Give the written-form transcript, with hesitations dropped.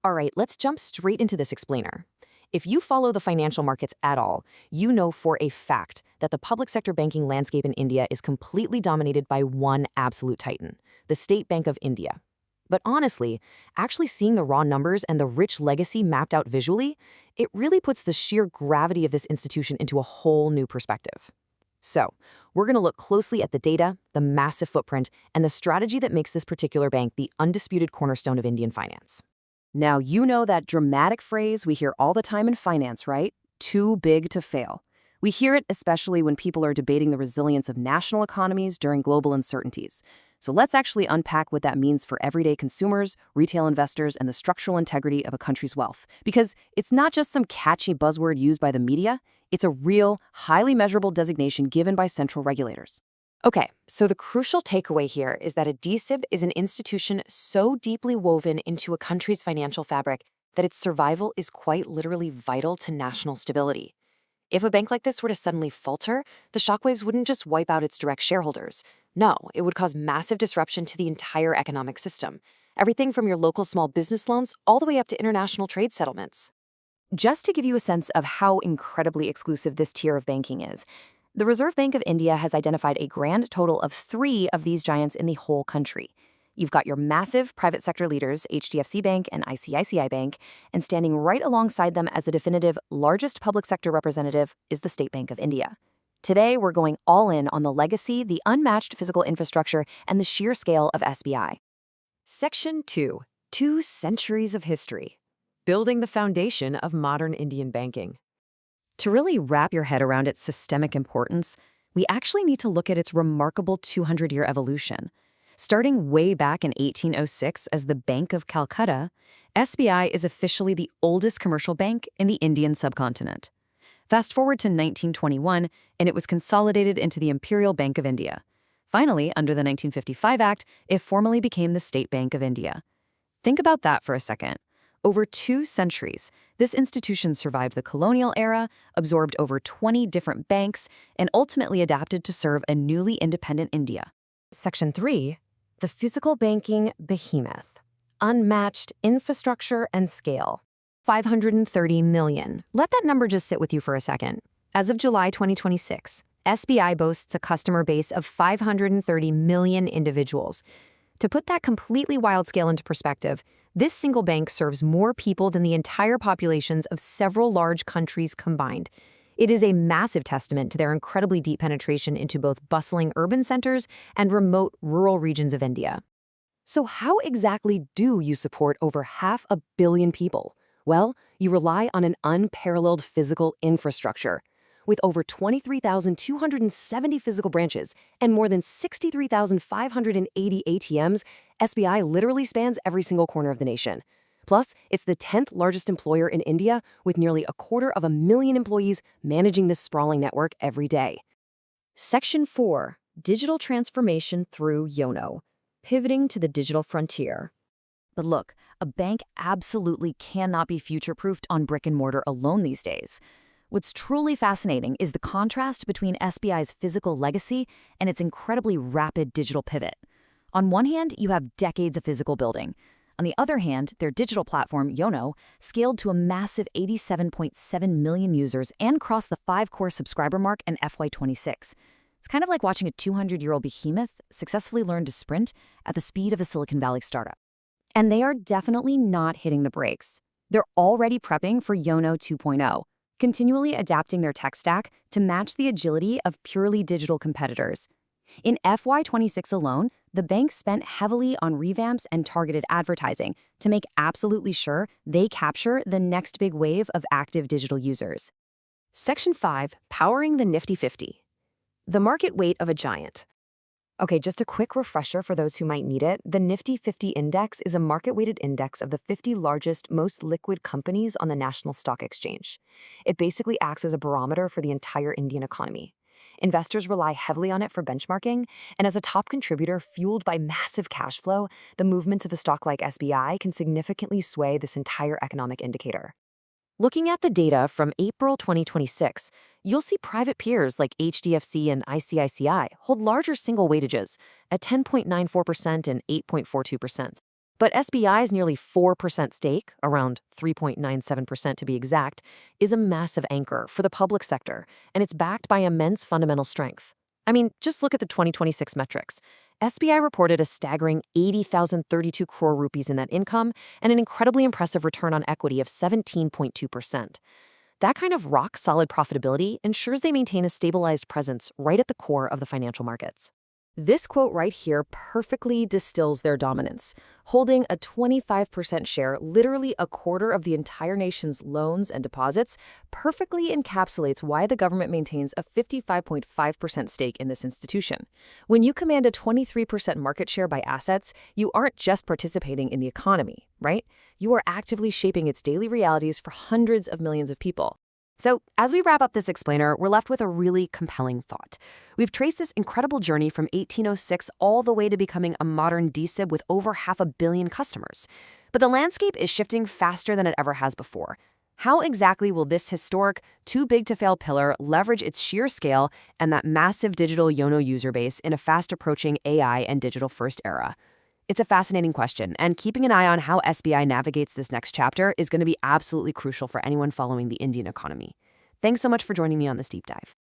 All right, let's jump straight into this explainer. If you follow the financial markets at all, you know for a fact that the public sector banking landscape in India is completely dominated by one absolute titan, the State Bank of India. But honestly, actually seeing the raw numbers and the rich legacy mapped out visually, it really puts the sheer gravity of this institution into a whole new perspective. So, we're going to look closely at the data, the massive footprint, and the strategy that makes this particular bank the undisputed cornerstone of Indian finance. Now, you know that dramatic phrase we hear all the time in finance, right? Too big to fail. We hear it especially when people are debating the resilience of national economies during global uncertainties. So let's actually unpack what that means for everyday consumers, retail investors, and the structural integrity of a country's wealth. Because it's not just some catchy buzzword used by the media, it's a real, highly measurable designation given by central regulators. Okay, so the crucial takeaway here is that a DSIB is an institution so deeply woven into a country's financial fabric that its survival is quite literally vital to national stability. If a bank like this were to suddenly falter, the shockwaves wouldn't just wipe out its direct shareholders. No, it would cause massive disruption to the entire economic system. Everything from your local small business loans all the way up to international trade settlements. Just to give you a sense of how incredibly exclusive this tier of banking is, the Reserve Bank of India has identified a grand total of 3 of these giants in the whole country. You've got your massive private sector leaders, HDFC Bank and ICICI Bank, and standing right alongside them as the definitive largest public sector representative is the State Bank of India. Today, we're going all in on the legacy, the unmatched physical infrastructure, and the sheer scale of SBI. Section 2. 2 centuries of history. Building the foundation of modern Indian banking. To really wrap your head around its systemic importance, we actually need to look at its remarkable 200-year evolution. Starting way back in 1806 as the Bank of Calcutta, SBI is officially the oldest commercial bank in the Indian subcontinent. Fast forward to 1921, and it was consolidated into the Imperial Bank of India. Finally, under the 1955 Act, it formally became the State Bank of India. Think about that for a second. Over 2 centuries, this institution survived the colonial era, absorbed over 20 different banks, and ultimately adapted to serve a newly independent India. Section 3. The physical banking behemoth. Unmatched infrastructure and scale. 530 million. Let that number just sit with you for a second. As of July 2026, SBI boasts a customer base of 530 million individuals. To put that completely wild scale into perspective, this single bank serves more people than the entire populations of several large countries combined. It is a massive testament to their incredibly deep penetration into both bustling urban centers and remote rural regions of India. So how exactly do you support over 500 million people? Well, you rely on an unparalleled physical infrastructure. With over 23,270 physical branches and more than 63,580 ATMs, SBI literally spans every single corner of the nation. Plus, it's the 10th largest employer in India, with nearly 250,000 employees managing this sprawling network every day. Section 4. Digital transformation through YONO. Pivoting to the digital frontier. But look, a bank absolutely cannot be future-proofed on brick and mortar alone these days. What's truly fascinating is the contrast between SBI's physical legacy and its incredibly rapid digital pivot. On one hand, you have decades of physical building. On the other hand, their digital platform, YONO, scaled to a massive 87.7 million users and crossed the 5-core subscriber mark in FY26. It's kind of like watching a 200-year-old behemoth successfully learn to sprint at the speed of a Silicon Valley startup. And they are definitely not hitting the brakes. They're already prepping for YONO 2.0. Continually adapting their tech stack to match the agility of purely digital competitors. In FY26 alone, the bank spent heavily on revamps and targeted advertising to make absolutely sure they capture the next big wave of active digital users. Section 5. Powering the Nifty 50. The market weight of a giant. Okay, just a quick refresher for those who might need it. The Nifty 50 index is a market-weighted index of the 50 largest, most liquid companies on the National Stock Exchange. It basically acts as a barometer for the entire Indian economy. Investors rely heavily on it for benchmarking, and as a top contributor fueled by massive cash flow, the movements of a stock like SBI can significantly sway this entire economic indicator. Looking at the data from April 2026, you'll see private peers like HDFC and ICICI hold larger single weightages at 10.94% and 8.42%. But SBI's nearly 4% stake, around 3.97% to be exact, is a massive anchor for the public sector, and it's backed by immense fundamental strength. I mean, just look at the 2026 metrics. SBI reported a staggering 80,032 crore rupees in net income and an incredibly impressive return on equity of 17.2%. That kind of rock-solid profitability ensures they maintain a stabilized presence right at the core of the financial markets. This quote right here perfectly distills their dominance. Holding a 25% share, literally a quarter of the entire nation's loans and deposits, perfectly encapsulates why the government maintains a 55.5% stake in this institution. When you command a 23% market share by assets, you aren't just participating in the economy, right? You are actively shaping its daily realities for hundreds of millions of people. So, as we wrap up this explainer, we're left with a really compelling thought. We've traced this incredible journey from 1806 all the way to becoming a modern DSIB with over 500 million customers. But the landscape is shifting faster than it ever has before. How exactly will this historic, too-big-to-fail pillar leverage its sheer scale and that massive digital YONO user base in a fast-approaching AI and digital-first era? It's a fascinating question, and keeping an eye on how SBI navigates this next chapter is going to be absolutely crucial for anyone following the Indian economy. Thanks so much for joining me on this deep dive.